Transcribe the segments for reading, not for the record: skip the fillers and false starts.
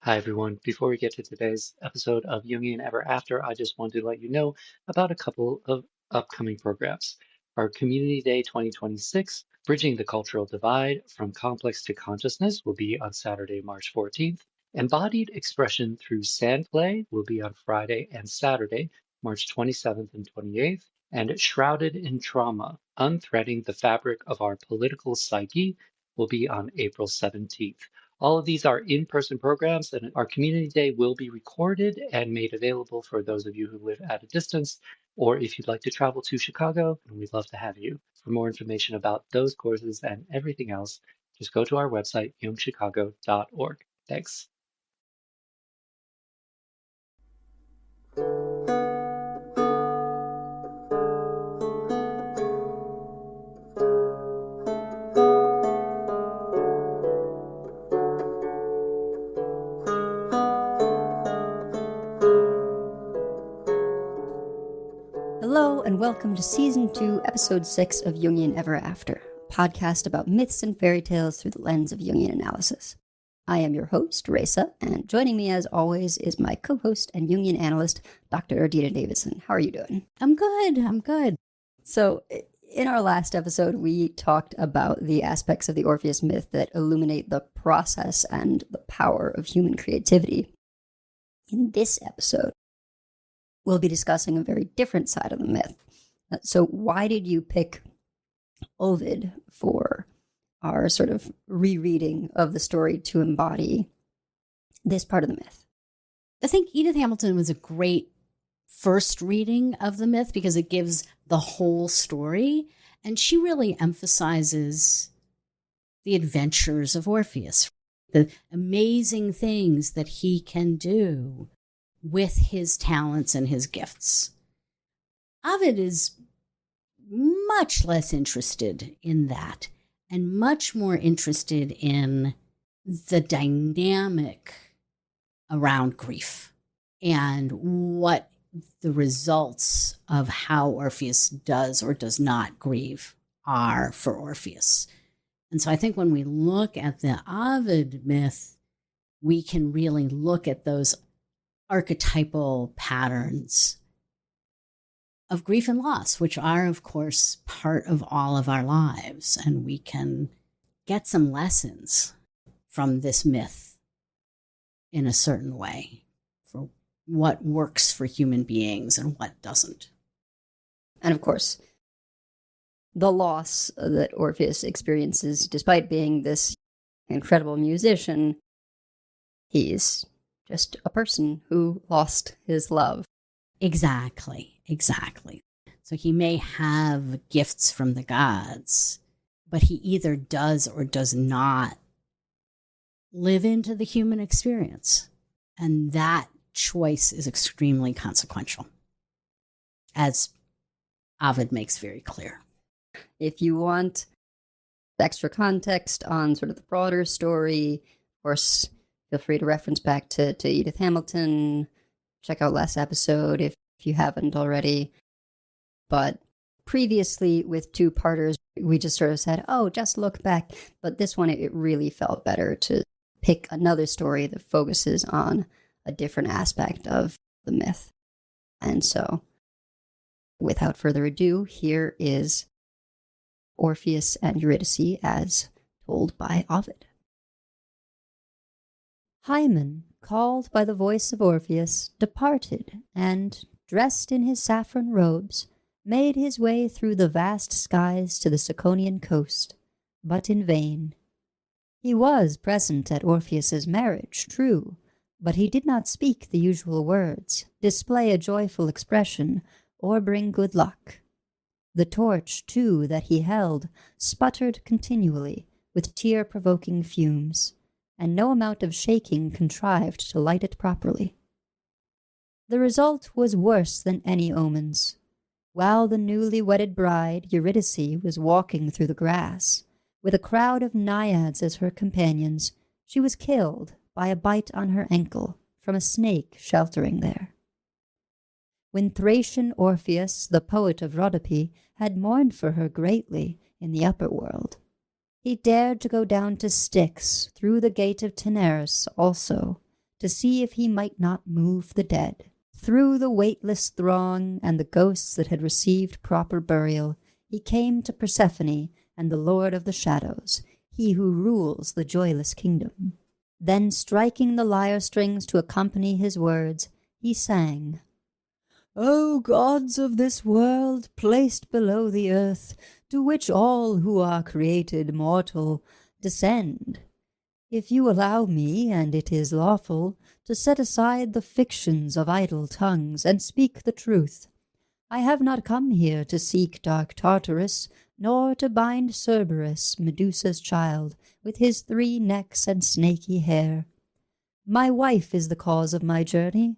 Hi, everyone. Before we get to today's episode of Jungian Ever After, I just wanted to let you know about a couple of upcoming programs. Our Community Day 2026, Bridging the Cultural Divide from Complex to Consciousness, will be on Saturday, March 14th. Embodied Expression Through Sand Play will be on Friday and Saturday, March 27th and 28th. And Shrouded in Trauma, Unthreading the Fabric of Our Political Psyche will be on April 17th. All of these are in-person programs, and our Community Day will be recorded and made available for those of you who live at a distance, or if you'd like to travel to Chicago, and we'd love to have you. For more information about those courses and everything else, just go to our website, jungchicago.org. Thanks. Hello, and welcome to Season 2, Episode 6 of Jungian Ever After, a podcast about myths and fairy tales through the lens of Jungian analysis. I am your host, Reza, and joining me as always is my co-host and Jungian analyst, Dr. Ardita Davidson. How are you doing? I'm good. So, in our last episode, we talked about the aspects of the Orpheus myth that illuminate the process and the power of human creativity. In this episode, we'll be discussing a very different side of the myth. So why did you pick Ovid for our sort of rereading of the story to embody this part of the myth? I think Edith Hamilton was a great first reading of the myth because it gives the whole story, and she really emphasizes the adventures of Orpheus, the amazing things that he can do with his talents and his gifts. Ovid is much less interested in that and much more interested in the dynamic around grief and what the results of how Orpheus does or does not grieve are for Orpheus. And so I think when we look at the Ovid myth, we can really look at those archetypal patterns of grief and loss, which are, of course, part of all of our lives. And we can get some lessons from this myth in a certain way for what works for human beings and what doesn't. And of course, the loss that Orpheus experiences, despite being this incredible musician, he's just a person who lost his love. Exactly. So he may have gifts from the gods, but he either does or does not live into the human experience. And that choice is extremely consequential, as Ovid makes very clear. If you want extra context on sort of the broader story, of course, feel free to reference back to Edith Hamilton. Check out last episode if you haven't already. But previously with two-parters, we just sort of said, oh, just look back. But this one, it really felt better to pick another story that focuses on a different aspect of the myth. And so, without further ado, here is Orpheus and Eurydice as told by Ovid. Hymen, called by the voice of Orpheus, departed, and, dressed in his saffron robes, made his way through the vast skies to the Ciconian coast, but in vain. He was present at Orpheus's marriage, true, but he did not speak the usual words, display a joyful expression, or bring good luck. The torch, too, that he held, sputtered continually, with tear-provoking fumes, and no amount of shaking contrived to light it properly. The result was worse than any omens. While the newly wedded bride, Eurydice, was walking through the grass, with a crowd of naiads as her companions, she was killed by a bite on her ankle from a snake sheltering there. When Thracian Orpheus, the poet of Rhodope, had mourned for her greatly in the upper world, he dared to go down to Styx through the gate of Taenarus also, to see if he might not move the dead. Through the weightless throng and the ghosts that had received proper burial, he came to Persephone and the Lord of the Shadows, he who rules the joyless kingdom. Then, striking the lyre strings to accompany his words, he sang, "O gods of this world, placed below the earth, to which all who are created mortal descend, if you allow me, and it is lawful, to set aside the fictions of idle tongues and speak the truth, I have not come here to seek dark Tartarus, nor to bind Cerberus, Medusa's child, with his 3 necks and snaky hair. My wife is the cause of my journey.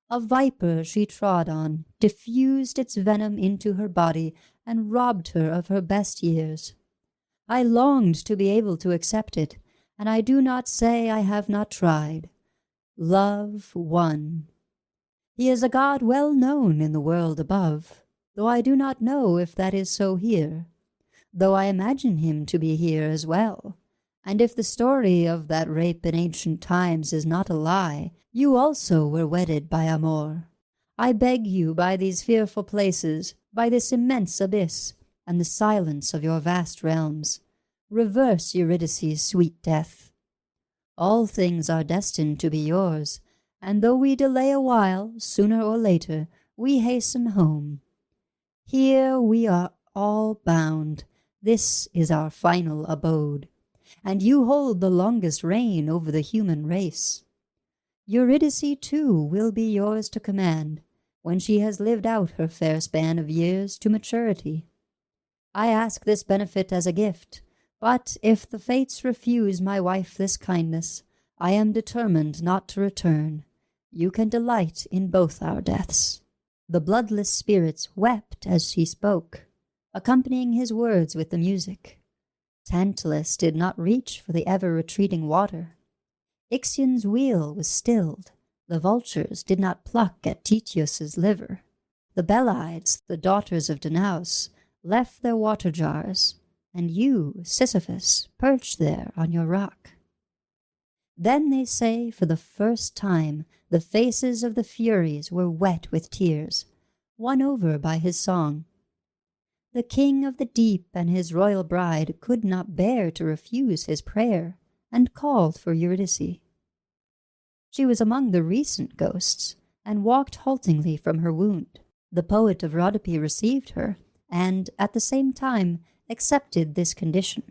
A viper she trod on, diffused its venom into her body, and robbed her of her best years. I longed to be able to accept it, and I do not say I have not tried. Love won. He is a god well known in the world above, though I do not know if that is so here, though I imagine him to be here as well. And if the story of that rape in ancient times is not a lie, you also were wedded by Amor. I beg you by these fearful places, by this immense abyss, and the silence of your vast realms, reverse Eurydice's sweet death. All things are destined to be yours, and though we delay a while, sooner or later, we hasten home. Here we are all bound. This is our final abode, and you hold the longest reign over the human race. Eurydice, too, will be yours to command, when she has lived out her fair span of years to maturity. I ask this benefit as a gift, but if the fates refuse my wife this kindness, I am determined not to return. You can delight in both our deaths." The bloodless spirits wept as she spoke, accompanying his words with the music. Tantalus did not reach for the ever-retreating water. Ixion's wheel was stilled. The vultures did not pluck at Tityus's liver. The Bellides, the daughters of Danaus, left their water jars, and you, Sisyphus, perched there on your rock. Then they say, for the first time, the faces of the Furies were wet with tears, won over by his song. The king of the deep and his royal bride could not bear to refuse his prayer, and called for Eurydice. She was among the recent ghosts, and walked haltingly from her wound. The poet of Rhodope received her, and, at the same time, accepted this condition,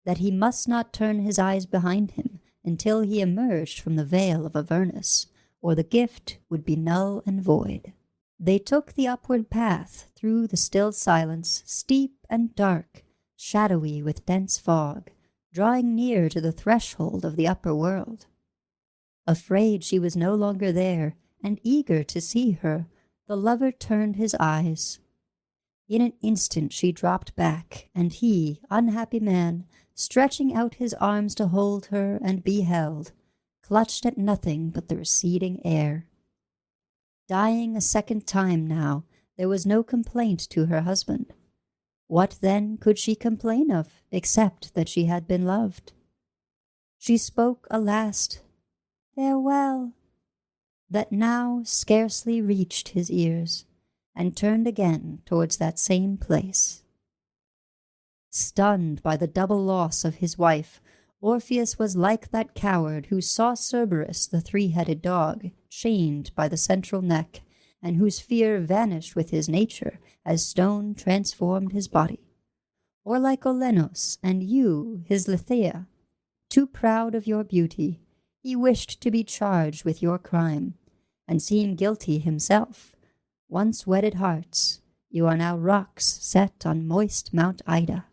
that he must not turn his eyes behind him until he emerged from the vale of Avernus, or the gift would be null and void. They took the upward path through the still silence, steep and dark, shadowy with dense fog, drawing near to the threshold of the upper world. Afraid she was no longer there, and eager to see her, the lover turned his eyes. In an instant she dropped back, and he, unhappy man, stretching out his arms to hold her and be held, clutched at nothing but the receding air. Dying a second time now, there was no complaint to her husband. What then could she complain of, except that she had been loved? She spoke a last "Farewell," that now scarcely reached his ears, and turned again towards that same place. Stunned by the double loss of his wife, Orpheus was like that coward who saw Cerberus, the 3-headed dog, chained by the central neck, and whose fear vanished with his nature as stone transformed his body. Or like Olenos and you, his Lithea, too proud of your beauty, he wished to be charged with your crime, and seem guilty himself. Once wedded hearts, you are now rocks set on moist Mount Ida.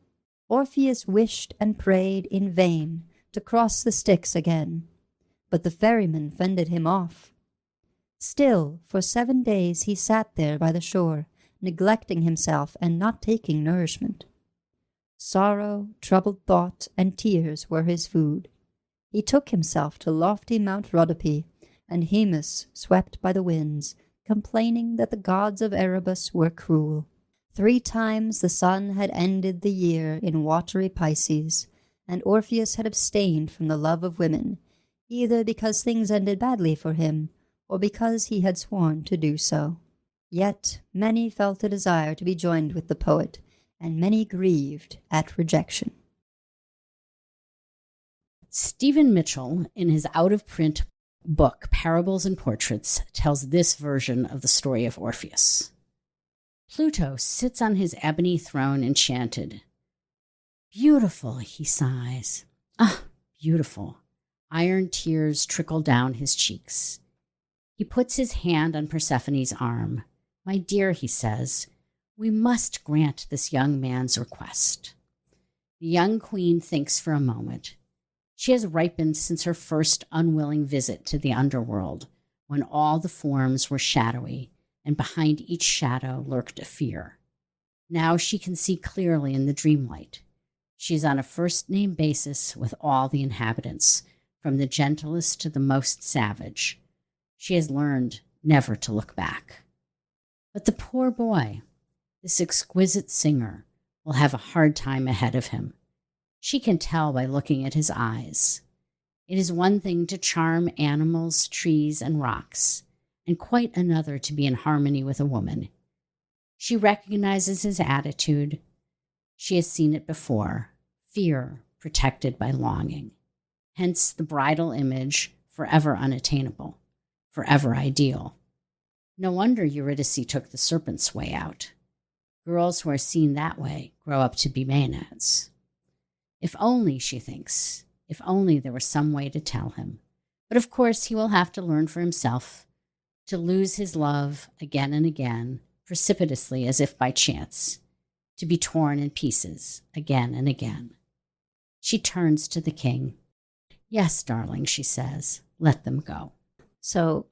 Orpheus wished and prayed in vain to cross the Styx again, but the ferryman fended him off. Still, for 7 days he sat there by the shore, neglecting himself and not taking nourishment. Sorrow, troubled thought, and tears were his food. He took himself to lofty Mount Rhodope, and Hemus, swept by the winds, complaining that the gods of Erebus were cruel. 3 times the sun had ended the year in watery Pisces, and Orpheus had abstained from the love of women, either because things ended badly for him or because he had sworn to do so. Yet many felt a desire to be joined with the poet, and many grieved at rejection. Stephen Mitchell, in his out-of-print book, Parables and Portraits, tells this version of the story of Orpheus. Pluto sits on his ebony throne enchanted. Beautiful, he sighs. Ah, beautiful. Iron tears trickle down his cheeks. He puts his hand on Persephone's arm. My dear, he says, we must grant this young man's request. The young queen thinks for a moment. She has ripened since her first unwilling visit to the underworld, when all the forms were shadowy, and behind each shadow lurked a fear. Now she can see clearly in the dreamlight. She is on a first-name basis with all the inhabitants, from the gentlest to the most savage. She has learned never to look back. But the poor boy, this exquisite singer, will have a hard time ahead of him. She can tell by looking at his eyes. It is one thing to charm animals, trees, and rocks, and quite another to be in harmony with a woman. She recognizes his attitude. She has seen it before. Fear protected by longing. Hence the bridal image, forever unattainable, forever ideal. No wonder Eurydice took the serpent's way out. Girls who are seen that way grow up to be maenads. If only, she thinks, if only there were some way to tell him. But of course he will have to learn for himself, to lose his love again and again, precipitously as if by chance, to be torn in pieces again and again. She turns to the king. Yes, darling, she says, let them go. So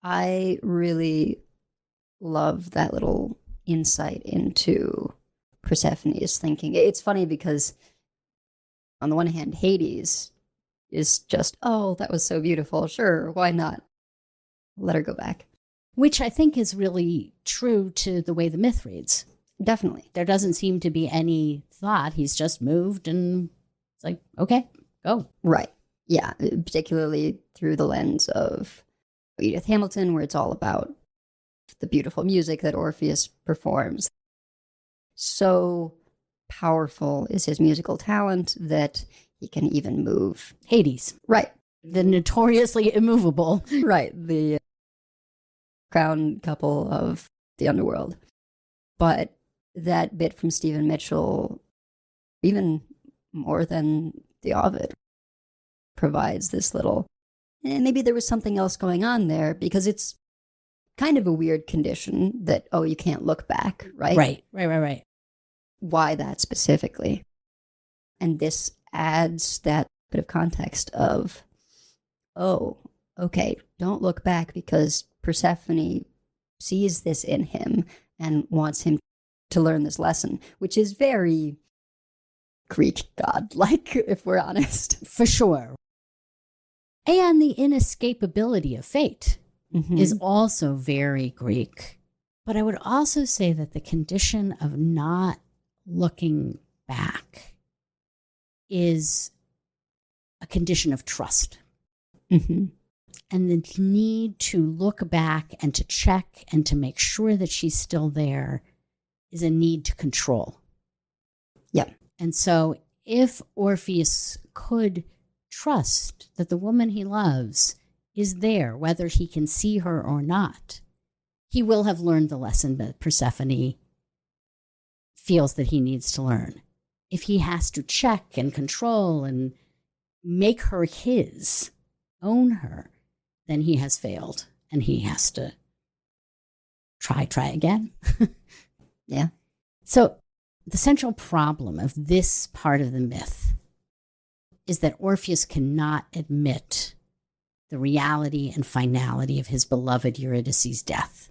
I really love that little insight into Persephone's thinking. It's funny because on the one hand, Hades is just, oh, that was so beautiful. Sure, why not? Let her go back. Which I think is really true to the way the myth reads. Definitely. There doesn't seem to be any thought. He's just moved and it's like, okay, go. Right. Yeah, particularly through the lens of Edith Hamilton, where it's all about the beautiful music that Orpheus performs. So powerful is his musical talent that he can even move Hades. Right. The notoriously immovable. Right. The crown couple of the underworld. But that bit from Stephen Mitchell, even more than the Ovid, provides this little, maybe there was something else going on there, because it's kind of a weird condition that, oh, you can't look back, right? Right. Why that specifically? And this adds that bit of context of, oh, okay, don't look back, because Persephone sees this in him and wants him to learn this lesson, which is very Greek god-like, if we're honest. For sure. And the inescapability of fate is also very Greek. But I would also say that the condition of not looking back is a condition of trust. And the need to look back and to check and to make sure that she's still there is a need to control. Yeah. And so if Orpheus could trust that the woman he loves is there, whether he can see her or not, he will have learned the lesson that Persephone feels that he needs to learn. If he has to check and control and make her his, own her, then he has failed and he has to try again. Yeah. So the central problem of this part of the myth is that Orpheus cannot admit the reality and finality of his beloved Eurydice's death.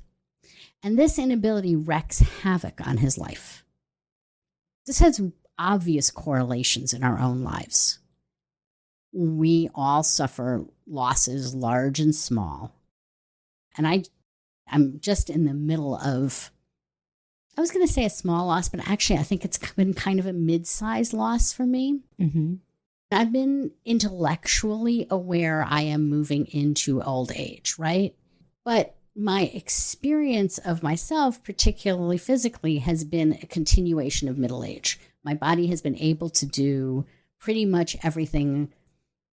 And this inability wreaks havoc on his life. This has obvious correlations in our own lives. We all suffer losses, large and small. And I'm just in the middle of, I was going to say a small loss, but actually I think it's been kind of a mid-sized loss for me. I've been intellectually aware I am moving into old age, right? But my experience of myself, particularly physically, has been a continuation of middle age. My body has been able to do pretty much everything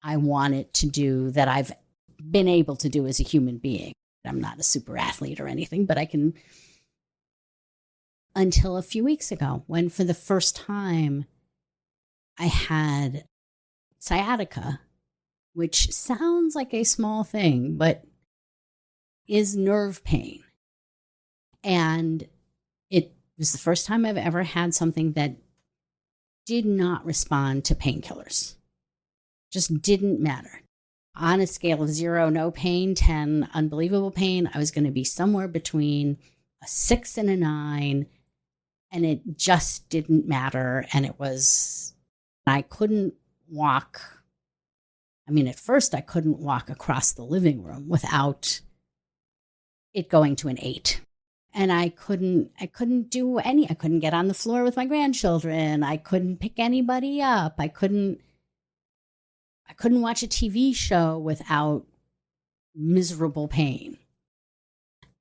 I want it to do that I've been able to do as a human being. I'm not a super athlete or anything, but I can, until a few weeks ago, when for the first time I had sciatica, which sounds like a small thing, but is nerve pain. And it was the first time I've ever had something that did not respond to painkillers. Just didn't matter. On a scale of 0, no pain, 10, unbelievable pain, I was going to be somewhere between a 6 and a 9, and it just didn't matter. And I couldn't walk. I mean, at first I couldn't walk across the living room without it going to an 8. And I couldn't get on the floor with my grandchildren. I couldn't pick anybody up. I couldn't watch a TV show without miserable pain.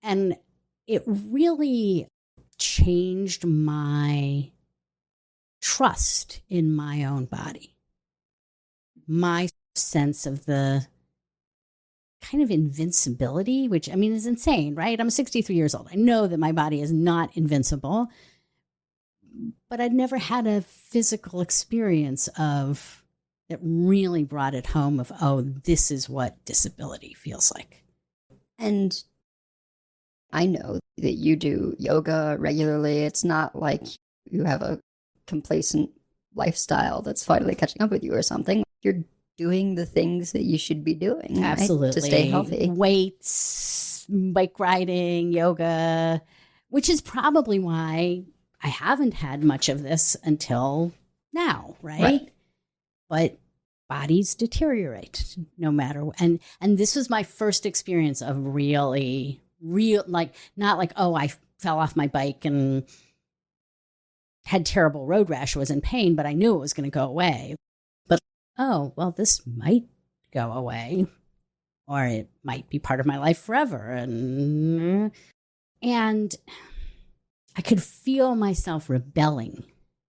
And it really changed my trust in my own body. My sense of the kind of invincibility, which, I mean, is insane, right? I'm 63 years old. I know that my body is not invincible, but I'd never had a physical experience that really brought it home of, oh, this is what disability feels like. And I know that you do yoga regularly. It's not like you have a complacent lifestyle that's finally catching up with you or something. You're doing the things that you should be doing, absolutely, right? To stay healthy. Weights, bike riding, yoga, which is probably why I haven't had much of this until now, right? But bodies deteriorate no matter what. And this was my first experience of really like, not like, oh, I fell off my bike and had terrible road rash, was in pain, but I knew it was going to go away. But, oh, well, this might go away, or it might be part of my life forever. And I could feel myself rebelling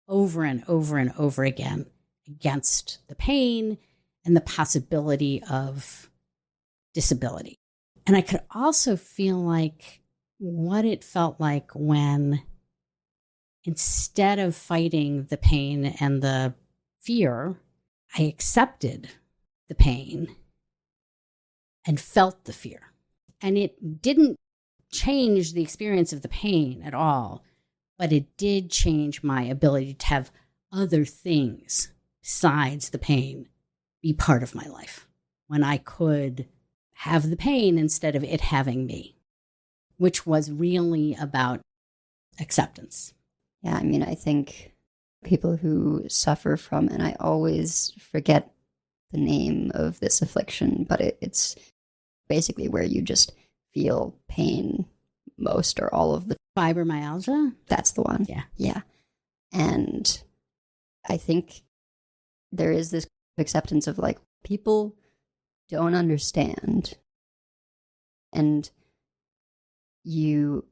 over and over and over again against the pain and the possibility of disability. And I could also feel like what it felt like when, instead of fighting the pain and the fear, I accepted the pain and felt the fear. And it didn't change the experience of the pain at all, but it did change my ability to have other things besides the pain be part of my life, when I could have the pain instead of it having me, which was really about acceptance. Yeah, I mean, I think people who suffer from, and I always forget the name of this affliction, but it's basically where you just feel pain most or all of the... Fibromyalgia? That's the one. Yeah. And I think there is this acceptance of, like, people don't understand. And you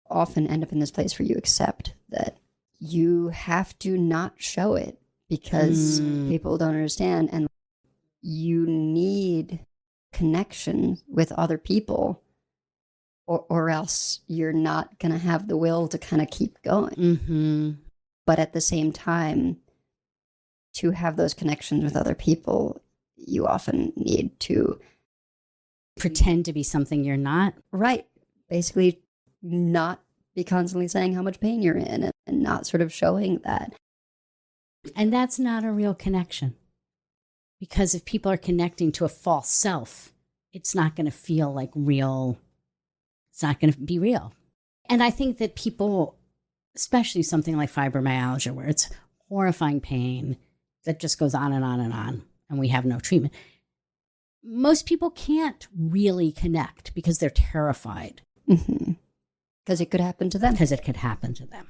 often end up in this place where you accept that you have to not show it because people don't understand, and you need connection with other people, or else you're not going to have the will to kind of keep going. Mm-hmm. But at the same time, to have those connections with other people, you often need to pretend to be something you're not. Right. Basically, not be constantly saying how much pain you're in and not sort of showing that. And that's not a real connection. Because if people are connecting to a false self, it's not going to feel like real. It's not going to be real. And I think that people, especially something like fibromyalgia, where it's horrifying pain that just goes on and on and on, and we have no treatment, most people can't really connect because they're terrified. Mm-hmm. Because it could happen to them. Because it could happen to them.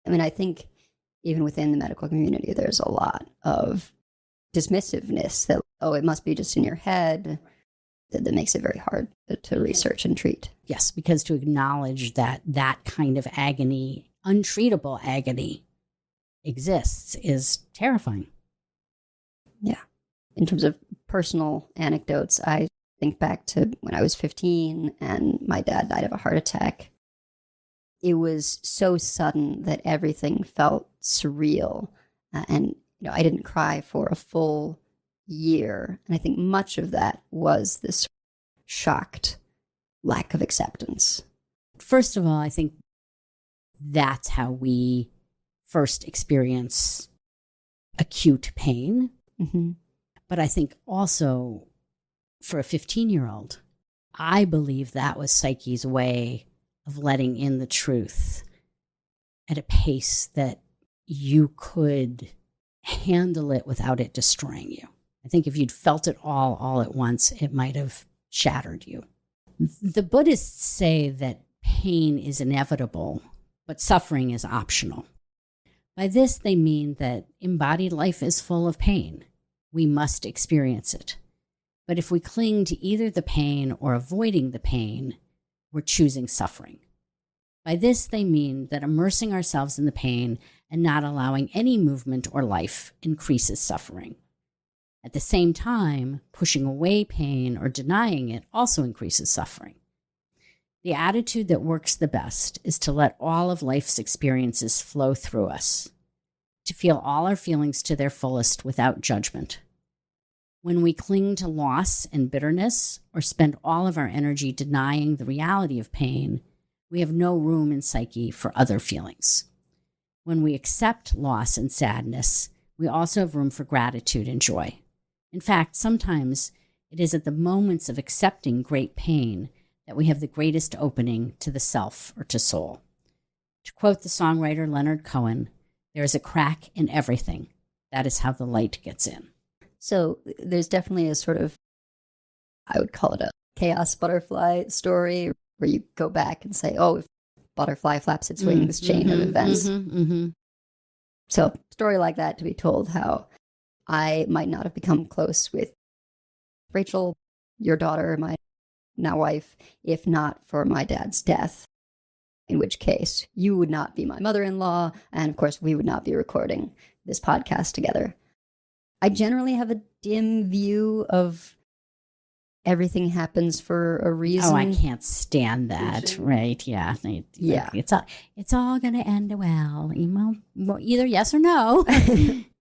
I mean, I think even within the medical community, there's a lot of dismissiveness that, oh, it must be just in your head, that makes it very hard to research and treat. Yes, because to acknowledge that that kind of agony, untreatable agony, exists is terrifying. Yeah. In terms of personal anecdotes, I think back to when I was 15 and my dad died of a heart attack. It was so sudden that everything felt surreal. And I didn't cry for a full year. And I think much of that was this shocked lack of acceptance. First of all, I think that's how we first experience acute pain. Mm-hmm. But I think also for a 15-year-old, I believe that was Psyche's way of letting in the truth at a pace that you could handle it without it destroying you. I think if you'd felt it all at once, it might have shattered you. The Buddhists say that pain is inevitable, but suffering is optional. By this, they mean that embodied life is full of pain. We must experience it. But if we cling to either the pain or avoiding the pain, we're choosing suffering. By this, they mean that immersing ourselves in the pain and not allowing any movement or life increases suffering. At the same time, pushing away pain or denying it also increases suffering. The attitude that works the best is to let all of life's experiences flow through us, to feel all our feelings to their fullest without judgment. When we cling to loss and bitterness or spend all of our energy denying the reality of pain, we have no room in Psyche for other feelings. When we accept loss and sadness, we also have room for gratitude and joy. In fact, sometimes it is at the moments of accepting great pain that we have the greatest opening to the self or to soul. To quote the songwriter Leonard Cohen, "There is a crack in everything. That is how the light gets in." So there's definitely a sort of, I would call it a chaos butterfly story, where you go back and say, oh, if butterfly flaps its wings, chain of events. So a story like that to be told, how I might not have become close with Rachel, your daughter, my now wife, if not for my dad's death, in which case you would not be my mother-in-law, and of course we would not be recording this podcast together. I generally have a dim view of everything happens for a reason. Oh, I can't stand that. Right? Yeah. Yeah. It's all going to end well. Either yes or no.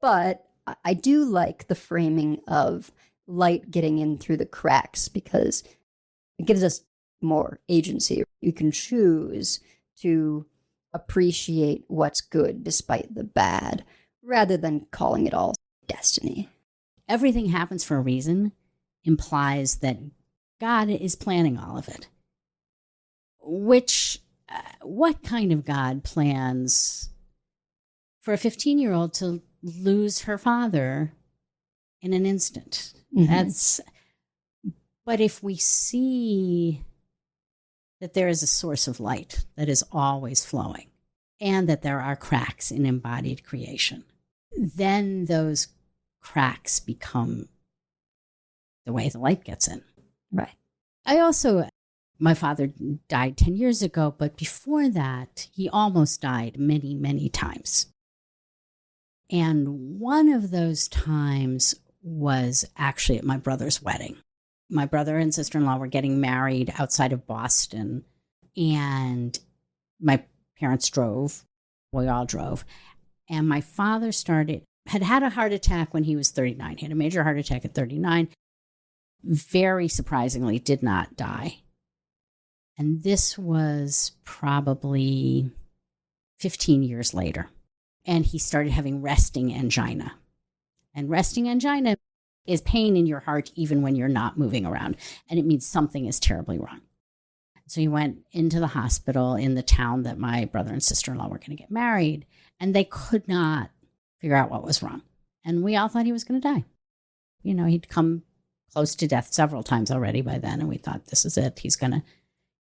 But I do like the framing of light getting in through the cracks, because it gives us more agency. You can choose to appreciate what's good despite the bad, rather than calling it all destiny. Everything happens for a reason implies that God is planning all of it. What kind of God plans for a 15-year-old to lose her father in an instant? Mm-hmm. But if we see that there is a source of light that is always flowing, and that there are cracks in embodied creation, then those cracks become the way the light gets in. Right. My father died 10 years ago, but before that, he almost died many, many times. And one of those times was actually at my brother's wedding. My brother and sister-in-law were getting married outside of Boston, and my parents drove. We all drove. And my father had a heart attack when he was 39. He had a major heart attack at 39. Very surprisingly, did not die. And this was probably 15 years later. And he started having resting angina. And resting angina is pain in your heart even when you're not moving around. And it means something is terribly wrong. So he went into the hospital in the town that my brother and sister-in-law were going to get married. And they could not figure out what was wrong. And we all thought he was going to die. He'd come close to death several times already by then. And we thought, this is it. He's going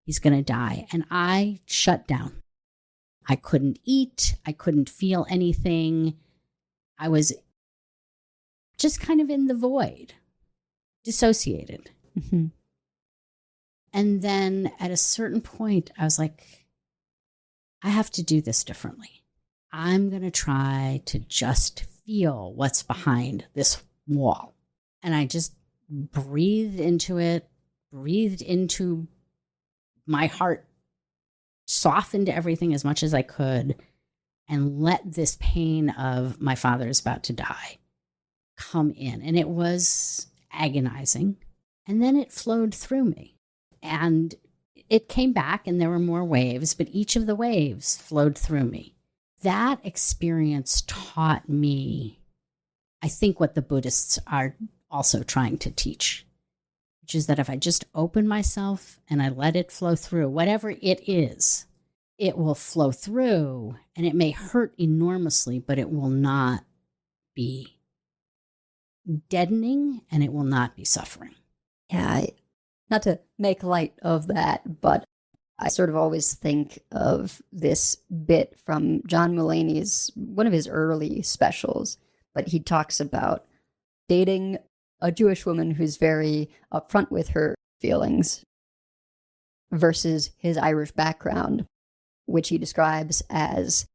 to die. And I shut down. I couldn't eat. I couldn't feel anything. I was just kind of in the void, dissociated. Mm-hmm. And then at a certain point, I was like, I have to do this differently. I'm going to try to just feel what's behind this wall. And I just breathed into it, breathed into my heart, softened everything as much as I could, and let this pain of my father is about to die come in. And it was agonizing. And then it flowed through me. And it came back and there were more waves, but each of the waves flowed through me. That experience taught me, I think, what the Buddhists are also trying to teach, which is that if I just open myself and I let it flow through, whatever it is, it will flow through, and it may hurt enormously, but it will not be deadening and it will not be suffering. Yeah, not to make light of that, but I sort of always think of this bit from John Mulaney's, one of his early specials, but he talks about dating a Jewish woman who's very upfront with her feelings versus his Irish background, which he describes as,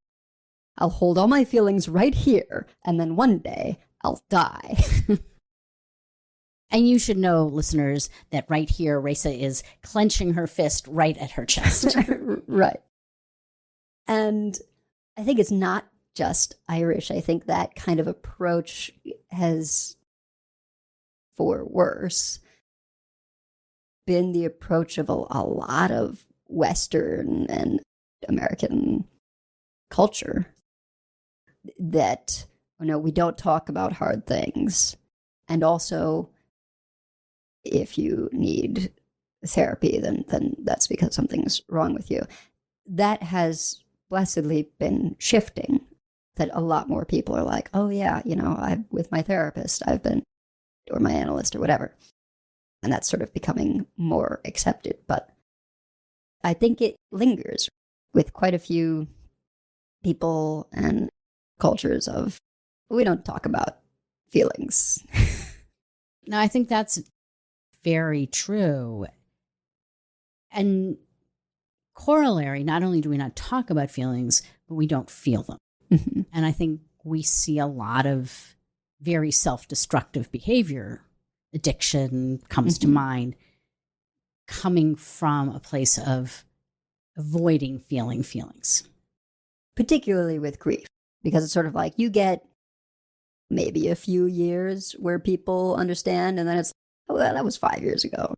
I'll hold all my feelings right here, and then one day I'll die. And you should know, listeners, that right here, Raisa is clenching her fist right at her chest. Right. And I think it's not just Irish. I think that kind of approach has, for worse, been the approach of a lot of Western and American culture. That, we don't talk about hard things. And also, if you need therapy, then that's because something's wrong with you. That has blessedly been shifting, that a lot more people are like, oh yeah, I'm with my therapist, I've been, or my analyst or whatever. And that's sort of becoming more accepted. But I think it lingers with quite a few people and cultures of, we don't talk about feelings. No, I think that's very true. And corollary, not only do we not talk about feelings, but we don't feel them. Mm-hmm. And I think we see a lot of very self-destructive behavior. Addiction comes to mind, coming from a place of avoiding feeling feelings. Particularly with grief, because it's sort of like you get maybe a few years where people understand, and then it's, oh, well, that was 5 years ago.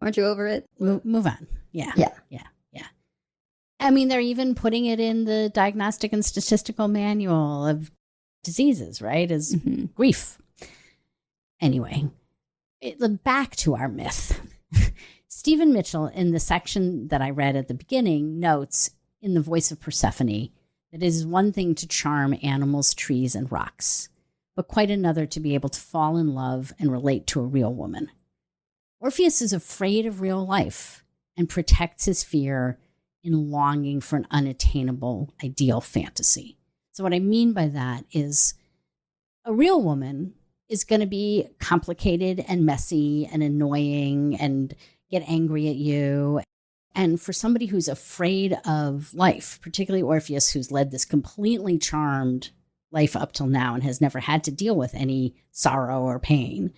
Aren't you over it? Move on. Yeah. Yeah. I mean, they're even putting it in the Diagnostic and Statistical Manual of Diseases, right? As grief. Anyway, back to our myth. Stephen Mitchell, in the section that I read at the beginning, notes in The Voice of Persephone that it is one thing to charm animals, trees, and rocks, but quite another to be able to fall in love and relate to a real woman. Orpheus is afraid of real life and protects his fear in longing for an unattainable ideal fantasy. So what I mean by that is a real woman is going to be complicated and messy and annoying and get angry at you. And for somebody who's afraid of life, particularly Orpheus, who's led this completely charmed life up till now and has never had to deal with any sorrow or pain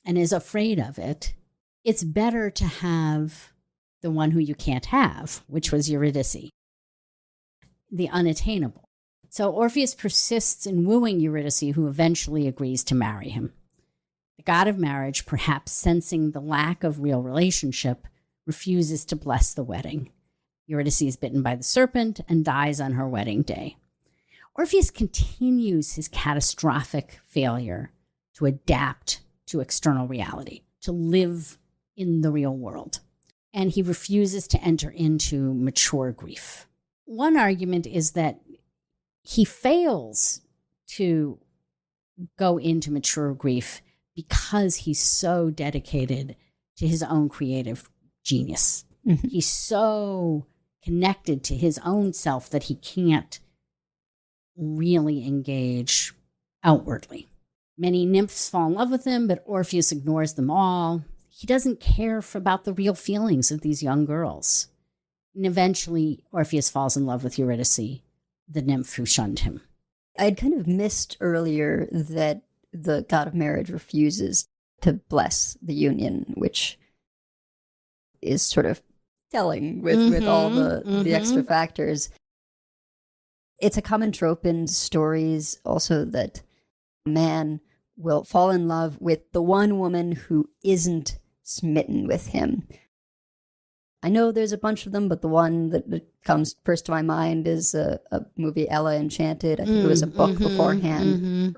and is afraid of it, it's better to have the one who you can't have, which was Eurydice, the unattainable. So Orpheus persists in wooing Eurydice, who eventually agrees to marry him. The god of marriage, perhaps sensing the lack of real relationship, refuses to bless the wedding. Eurydice is bitten by the serpent and dies on her wedding day. Orpheus continues his catastrophic failure to adapt to external reality, to live in the real world. And he refuses to enter into mature grief. One argument is that he fails to go into mature grief because he's so dedicated to his own creative genius. Mm-hmm. He's so connected to his own self that he can't really engage outwardly. Many nymphs fall in love with him, but Orpheus ignores them all. He doesn't care about the real feelings of these young girls. And eventually, Orpheus falls in love with Eurydice, the nymph who shunned him. I'd kind of missed earlier that the god of marriage refuses to bless the union, which is sort of telling with all the extra factors. It's a common trope in stories also that a man will fall in love with the one woman who isn't smitten with him. I know there's a bunch of them, but the one that comes first to my mind is a movie, Ella Enchanted. I think it was a book beforehand.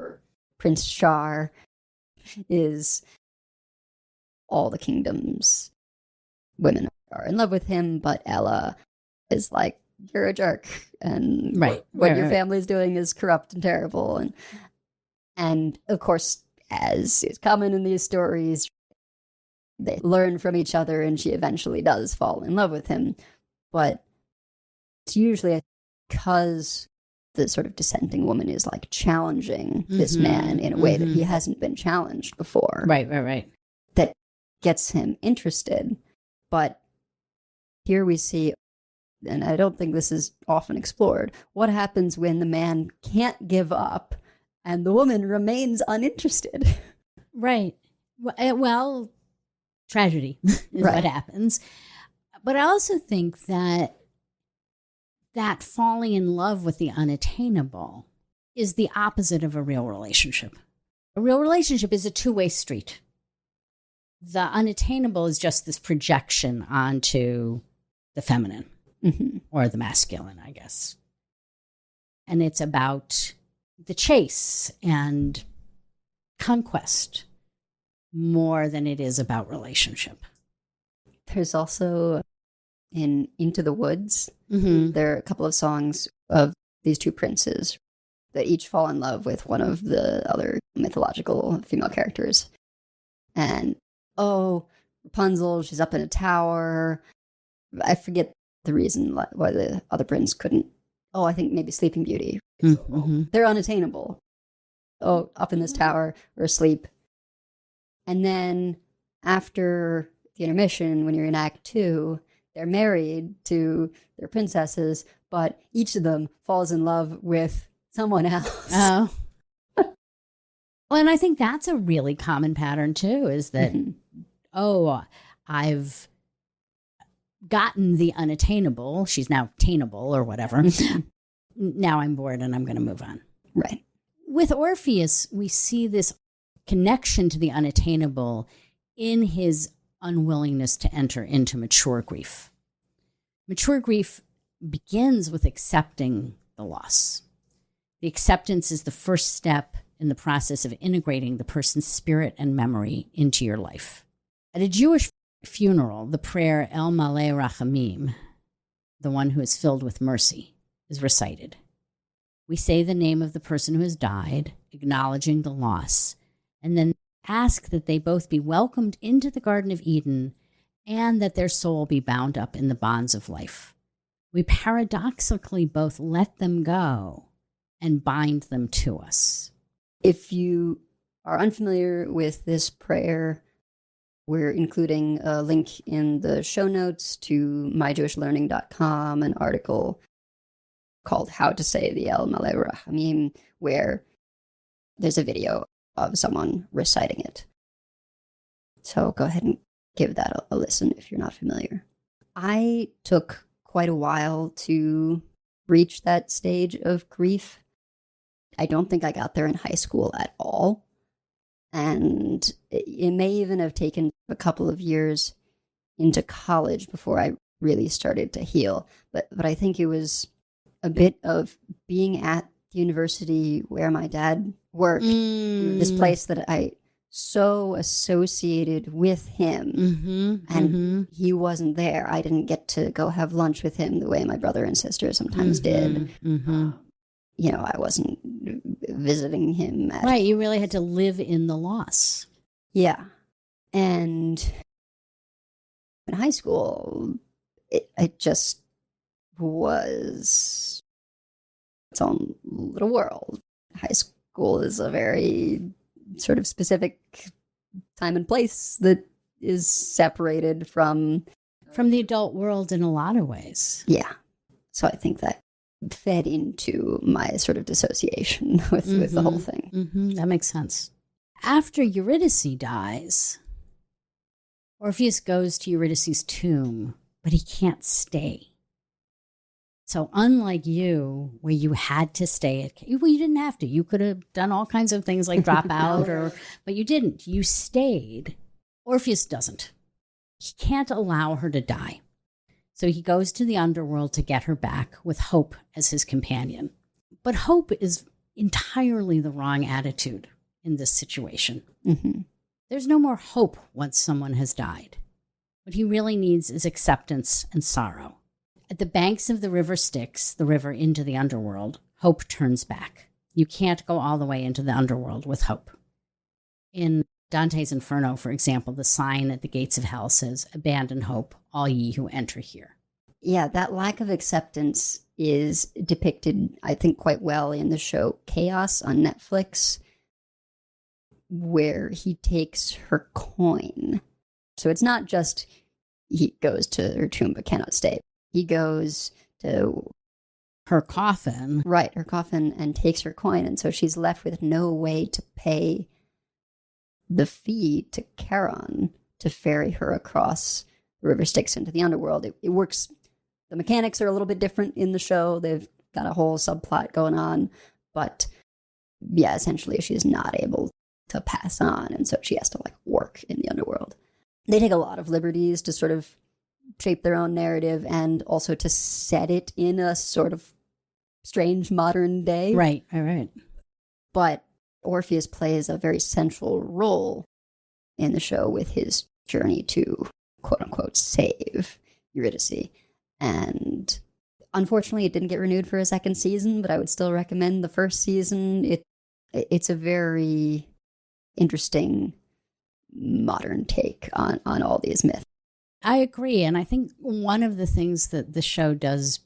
Prince Char is all the kingdom's women are in love with him, but Ella is like, you're a jerk, and what your family's doing is corrupt and terrible. And of course, as is common in these stories, they learn from each other, and she eventually does fall in love with him. But it's usually because the sort of dissenting woman is like challenging this man in a way that he hasn't been challenged before. Right. That gets him interested. But here we see, and I don't think this is often explored, what happens when the man can't give up and the woman remains uninterested. Right. Well, tragedy is what happens. But I also think that falling in love with the unattainable is the opposite of a real relationship. A real relationship is a two-way street. The unattainable is just this projection onto the feminine or the masculine, I guess. And it's about the chase and conquest more than it is about relationship. There's also in Into the Woods, there are a couple of songs of these two princes that each fall in love with one of the other mythological female characters. And, Rapunzel, she's up in a tower. I forget the reason why the other prince couldn't. I think maybe Sleeping Beauty. They're unattainable. Up in this tower or asleep. And then after the intermission, when you're in Act 2, they're married to their princesses, but each of them falls in love with someone else. Oh. Well, and I think that's a really common pattern too, is that, I've gotten the unattainable. She's now attainable or whatever. Now I'm bored and I'm going to move on. Right. With Orpheus, we see this connection to the unattainable in his unwillingness to enter into mature grief. Mature grief begins with accepting the loss. The acceptance is the first step in the process of integrating the person's spirit and memory into your life. At a Jewish funeral, the prayer El Maleh Rachamim, the one who is filled with mercy, is recited. We say the name of the person who has died, acknowledging the loss, and then ask that they both be welcomed into the Garden of Eden and that their soul be bound up in the bonds of life. We paradoxically both let them go and bind them to us. If you are unfamiliar with this prayer, we're including a link in the show notes to myjewishlearning.com, an article called How to Say the El Maleh Rachamim, where there's a video of someone reciting it. So go ahead and give that a listen if you're not familiar. I took quite a while to reach that stage of grief. I don't think I got there in high school at all. And it may even have taken a couple of years into college before I really started to heal. But I think it was a bit of being at the university where my dad worked, this place that I so associated with him, and he wasn't there. I didn't get to go have lunch with him the way my brother and sister sometimes did. I wasn't visiting him. Right, you really had to live in the loss. Yeah. And in high school, it just was its own little world. High school is a very sort of specific time and place that is separated from the adult world in a lot of ways. Yeah. So I think that fed into my sort of dissociation with the whole thing. Mm-hmm. That makes sense. After Eurydice dies, Orpheus goes to Eurydice's tomb, but he can't stay. So unlike you, where you had to stay, well, you didn't have to. You could have done all kinds of things like drop out, but you didn't. You stayed. Orpheus doesn't. He can't allow her to die. So he goes to the underworld to get her back with Hope as his companion. But Hope is entirely the wrong attitude in this situation. Mm-hmm. There's no more hope once someone has died. What he really needs is acceptance and sorrow. At the banks of the river Styx, the river into the underworld, Hope turns back. You can't go all the way into the underworld with Hope. In Dante's Inferno, for example, the sign at the gates of hell says, "Abandon hope, all ye who enter here." Yeah, that lack of acceptance is depicted, I think, quite well in the show Chaos on Netflix, where he takes her coin. So it's not just he goes to her tomb but cannot stay. He goes to her coffin. Right, her coffin, and takes her coin. And so she's left with no way to pay the fee to Charon to ferry her across the river Styx into the underworld. It works. The mechanics are a little bit different in the show. They've got a whole subplot going on. But yeah, essentially she's not able to pass on. And so she has to work in the underworld. They take a lot of liberties to sort of shape their own narrative and also to set it in a sort of strange modern day. Right, all right. But Orpheus plays a very central role in the show with his journey to, quote unquote, save Eurydice. And unfortunately, it didn't get renewed for a second season, but I would still recommend the first season. It's a very interesting modern take on all these myths. I agree. And I think one of the things that the show does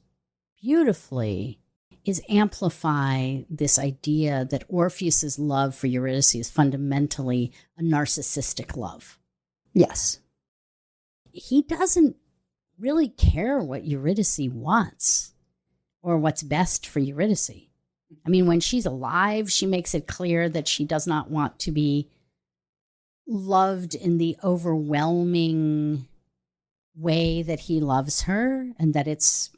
beautifully is amplify this idea that Orpheus's love for Eurydice is fundamentally a narcissistic love. Yes. He doesn't really care what Eurydice wants or what's best for Eurydice. I mean, when she's alive, she makes it clear that she does not want to be loved in the overwhelming way that he loves her, and that it's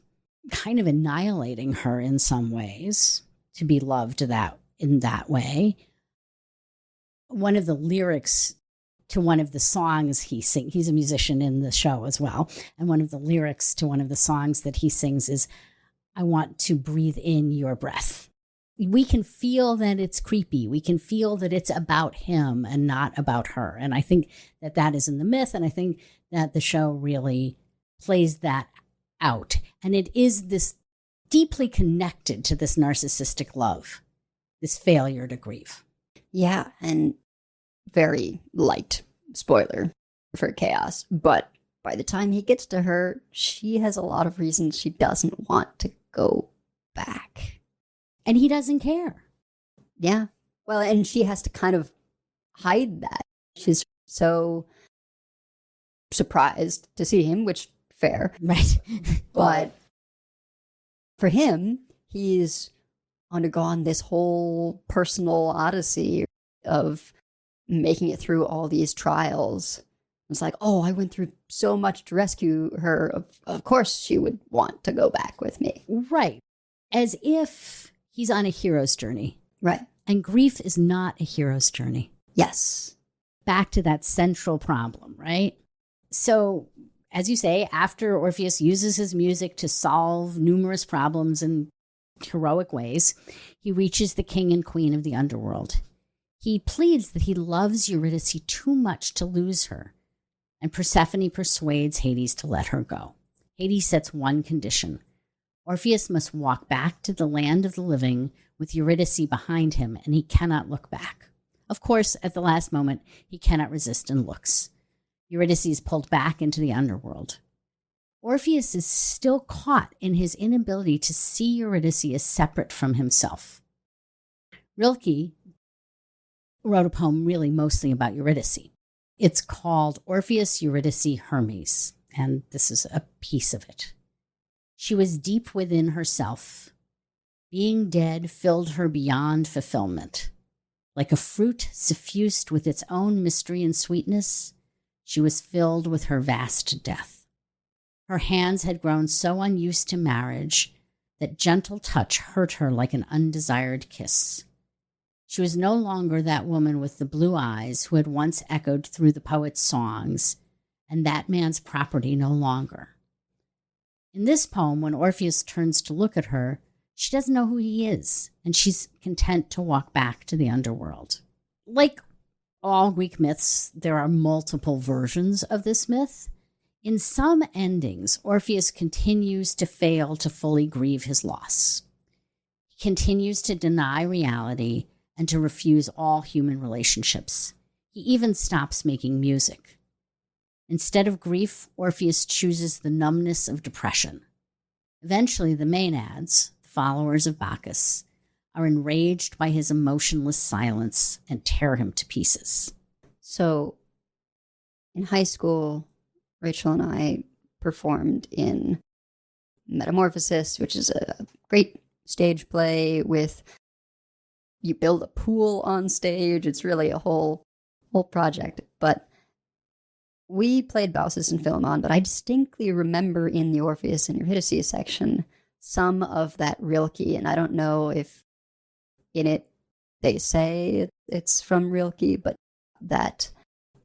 kind of annihilating her in some ways to be loved in that way. One of the lyrics to one of the songs he sings, he's a musician in the show as well, and one of the lyrics to one of the songs that he sings is, "I want to breathe in your breath." We can feel that it's creepy. We can feel that it's about him and not about her. And I think that that is in the myth, and I think that the show really plays that out. And it is this deeply connected to this narcissistic love, this failure to grieve. Yeah, and very light spoiler for Chaos. But by the time he gets to her, she has a lot of reasons she doesn't want to go back. And he doesn't care. Yeah. Well, and she has to kind of hide that. She's so surprised to see him, which fair. Right. But for him, he's undergone this whole personal odyssey of making it through all these trials. It's like, oh, I went through so much to rescue her. Of course she would want to go back with me. Right. As if he's on a hero's journey. Right. And grief is not a hero's journey. Yes. Back to that central problem, right? So, as you say, after Orpheus uses his music to solve numerous problems in heroic ways, he reaches the king and queen of the underworld. He pleads that he loves Eurydice too much to lose her, and Persephone persuades Hades to let her go. Hades sets one condition. Orpheus must walk back to the land of the living with Eurydice behind him, and he cannot look back. Of course, at the last moment, he cannot resist and looks. Eurydice is pulled back into the underworld. Orpheus is still caught in his inability to see Eurydice as separate from himself. Rilke wrote a poem really mostly about Eurydice. It's called Orpheus, Eurydice, Hermes, and this is a piece of it. She was deep within herself. Being dead filled her beyond fulfillment. Like a fruit suffused with its own mystery and sweetness, she was filled with her vast death. Her hands had grown so unused to marriage that gentle touch hurt her like an undesired kiss. She was no longer that woman with the blue eyes who had once echoed through the poet's songs, and that man's property no longer. In this poem, when Orpheus turns to look at her, she doesn't know who he is, and she's content to walk back to the underworld. Like all Greek myths, there are multiple versions of this myth. In some endings, Orpheus continues to fail to fully grieve his loss. He continues to deny reality and to refuse all human relationships. He even stops making music. Instead of grief, Orpheus chooses the numbness of depression. Eventually, the Maenads, the followers of Bacchus, are enraged by his emotionless silence and tear him to pieces. So, in high school, Rachel and I performed in Metamorphosis, which is a great stage play with, you build a pool on stage. It's really a whole project. But we played Baucis and Philemon, but I distinctly remember in the Orpheus and Eurydice section some of that Rilke, and I don't know if in it they say it's from Rilke, but that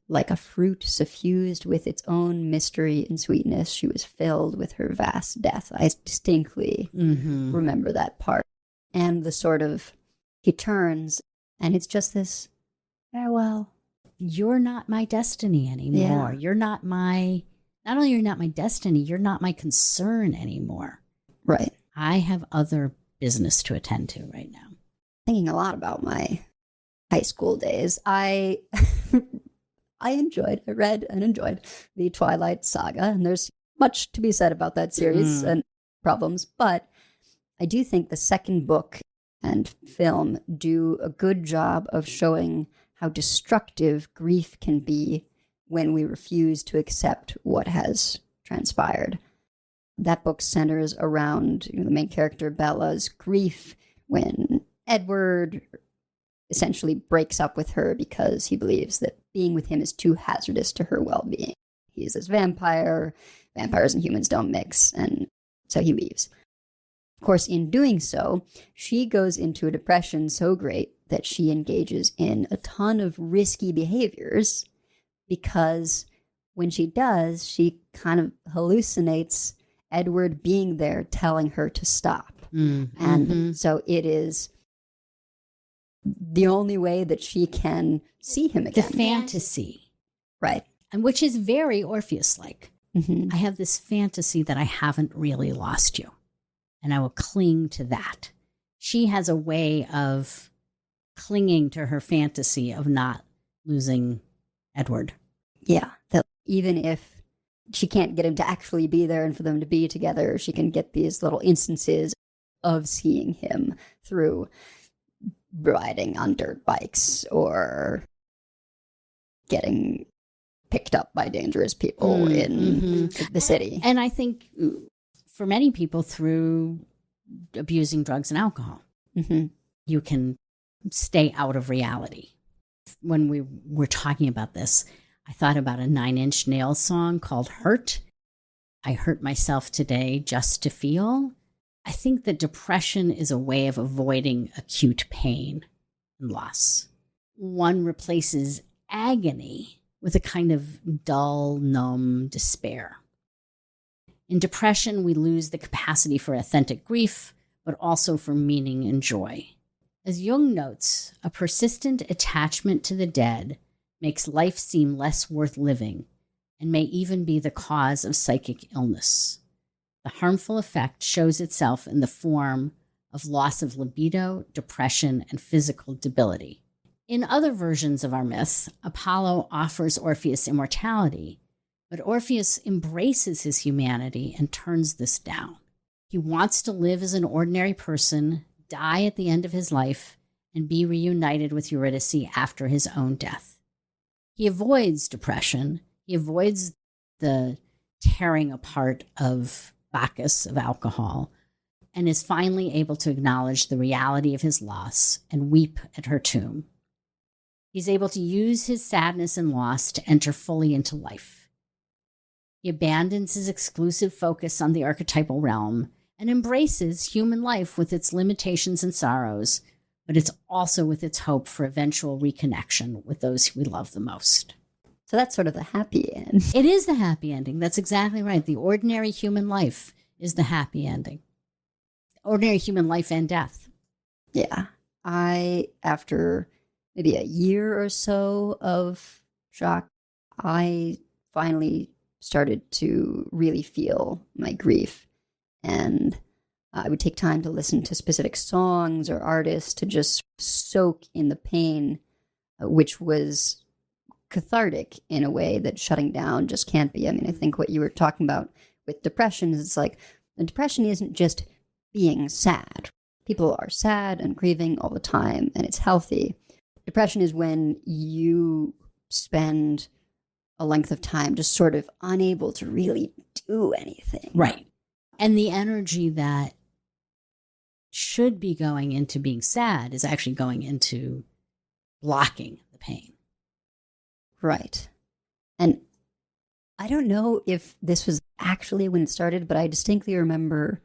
like a fruit suffused with its own mystery and sweetness, she was filled with her vast death. I distinctly remember that part. And the sort of, he turns, and it's just this farewell. You're not my destiny anymore. Yeah. Not only you're not my destiny, you're not my concern anymore. Right. I have other business to attend to right now. Thinking a lot about my high school days. I read and enjoyed the Twilight Saga, and there's much to be said about that series and problems, but I do think the second book and film do a good job of showing how destructive grief can be when we refuse to accept what has transpired. That book centers around the main character Bella's grief when Edward essentially breaks up with her because he believes that being with him is too hazardous to her well-being. He's this vampire. Vampires and humans don't mix, and so he leaves. Of course, in doing so, she goes into a depression so great that she engages in a ton of risky behaviors because when she does, she kind of hallucinates Edward being there telling her to stop. And so it is the only way that she can see him again. The fantasy. Right. And which is very Orpheus-like. Mm-hmm. I have this fantasy that I haven't really lost you, and I will cling to that. She has a way of clinging to her fantasy of not losing Edward. Yeah, that even if she can't get him to actually be there and for them to be together, she can get these little instances of seeing him through riding on dirt bikes or getting picked up by dangerous people in the city. And I think for many people through abusing drugs and alcohol, you can stay out of reality. When we were talking about this, I thought about a 9 Inch Nails song called Hurt. I hurt myself today just to feel. I think that depression is a way of avoiding acute pain and loss. One replaces agony with a kind of dull, numb despair. In depression, we lose the capacity for authentic grief, but also for meaning and joy. As Jung notes, a persistent attachment to the dead makes life seem less worth living and may even be the cause of psychic illness. The harmful effect shows itself in the form of loss of libido, depression, and physical debility. In other versions of our myth, Apollo offers Orpheus immortality, but Orpheus embraces his humanity and turns this down. He wants to live as an ordinary person, die at the end of his life, and be reunited with Eurydice after his own death. He avoids depression. He avoids the tearing apart of Bacchus, of alcohol, and is finally able to acknowledge the reality of his loss and weep at her tomb. He's able to use his sadness and loss to enter fully into life. He abandons his exclusive focus on the archetypal realm and embraces human life with its limitations and sorrows, but it's also with its hope for eventual reconnection with those who we love the most. So that's sort of the happy end. It is the happy ending. That's exactly right. The ordinary human life is the happy ending. Ordinary human life and death. Yeah. After maybe a year or so of shock, I finally started to really feel my grief. And I would take time to listen to specific songs or artists to just soak in the pain, which was cathartic in a way that shutting down just can't be. I mean, I think what you were talking about with depression is it's like, depression isn't just being sad. People are sad and grieving all the time, and it's healthy. Depression is when you spend a length of time just sort of unable to really do anything. Right. And the energy that should be going into being sad is actually going into blocking the pain. Right. And I don't know if this was actually when it started, but I distinctly remember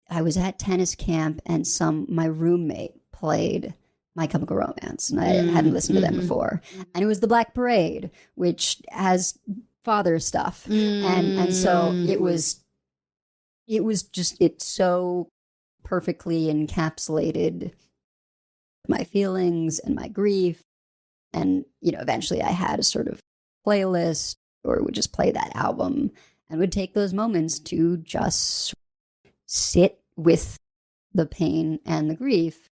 I was at tennis camp and my roommate played My Chemical Romance, and I hadn't listened to them before. And it was the Black Parade, which has father stuff. And so it was just, it so perfectly encapsulated my feelings and my grief. And, eventually I had a sort of playlist or would just play that album and would take those moments to just sit with the pain and the grief,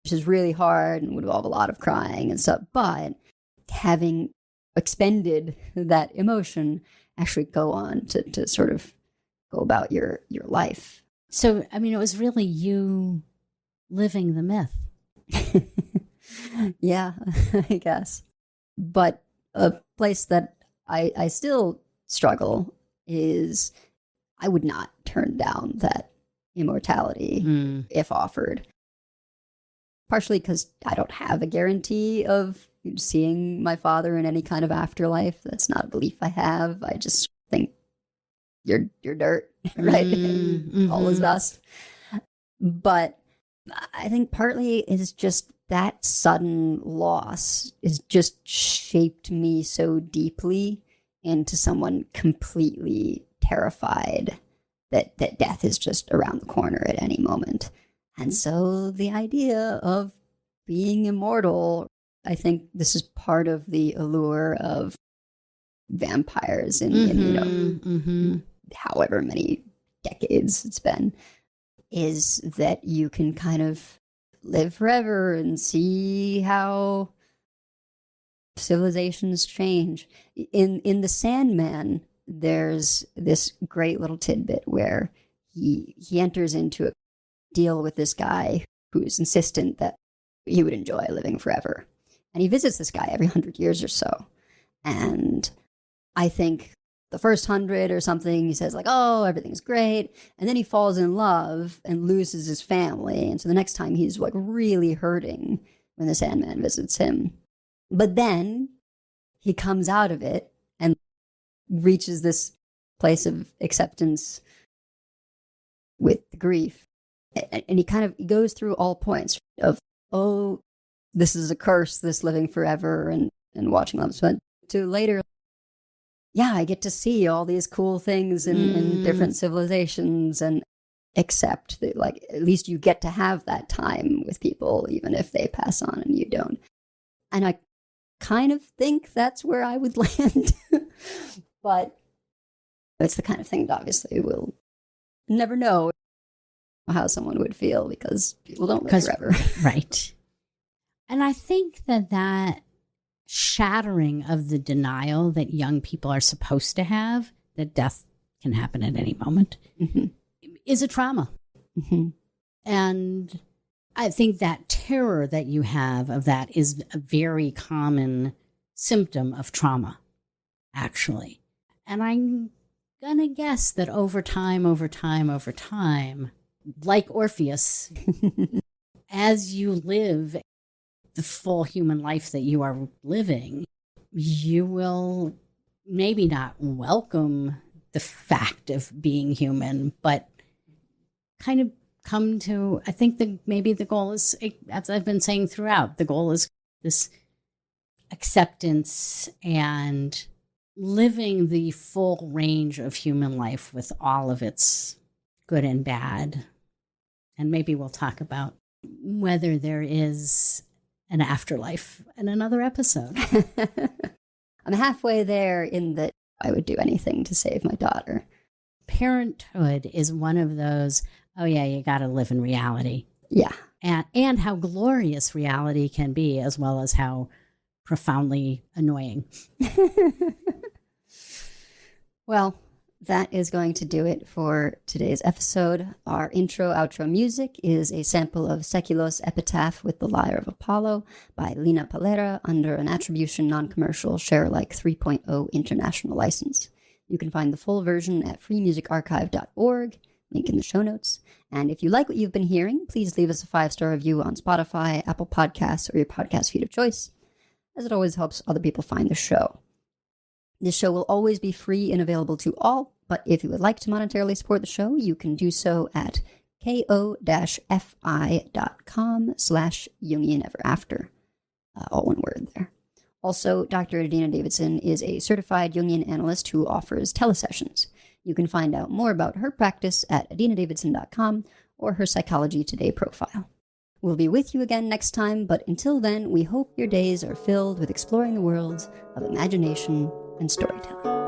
which is really hard and would involve a lot of crying and stuff. But having expended that emotion, actually go on to sort of go about your life. So, I mean, it was really you living the myth. Yeah, I guess. But a place that I still struggle is I would not turn down that immortality if offered. Partially because I don't have a guarantee of seeing my father in any kind of afterlife. That's not a belief I have. I just think you're dirt, right? All is dust. But I think partly it's just that sudden loss has just shaped me so deeply into someone completely terrified that death is just around the corner at any moment. And so the idea of being immortal, I think this is part of the allure of vampires in however many decades it's been, is that you can kind of live forever and see how civilizations change. In The Sandman, there's this great little tidbit where he enters into a deal with this guy who's insistent that he would enjoy living forever. And he visits this guy every 100 years or so. And I think the first 100 or something, he says like, oh, everything's great. And then he falls in love and loses his family. And so the next time he's like really hurting when the Sandman visits him. But then he comes out of it and reaches this place of acceptance with the grief. And he goes through all points of, oh, this is a curse, this living forever and watching them. So to later, yeah, I get to see all these cool things in different civilizations and accept that, like, at least you get to have that time with people, even if they pass on and you don't. And I kind of think that's where I would land. But it's the kind of thing that obviously we'll never know how someone would feel because people don't live forever. Right. And I think that shattering of the denial that young people are supposed to have, that death can happen at any moment, is a trauma. And I think that terror that you have of that is a very common symptom of trauma, actually. And I'm going to guess that over time, like Orpheus, as you live the full human life that you are living, you will maybe not welcome the fact of being human, but kind of come to, I think that maybe the goal is, as I've been saying throughout, the goal is this acceptance and living the full range of human life with all of its good and bad. And maybe we'll talk about whether there is an afterlife in another episode. I'm halfway there in that I would do anything to save my daughter. Parenthood is one of those, oh yeah, you got to live in reality. Yeah. And how glorious reality can be, as well as how profoundly annoying. Well, that is going to do it for today's episode. Our outro music is a sample of Seculos' Epitaph with the Lyre of Apollo by Lina Palera under an attribution non-commercial share-alike 3.0 international license. You can find the full version at freemusicarchive.org, link in the show notes. And if you like what you've been hearing, please leave us a 5-star review on Spotify, Apple Podcasts, or your podcast feed of choice, as it always helps other people find the show. This show will always be free and available to all, but if you would like to monetarily support the show, you can do so at ko-fi.com/JungianEverAfter. All one word there. Also, Dr. Adina Davidson is a certified Jungian analyst who offers telesessions. You can find out more about her practice at adinadavidson.com or her Psychology Today profile. We'll be with you again next time, but until then, we hope your days are filled with exploring the worlds of imagination and storytelling.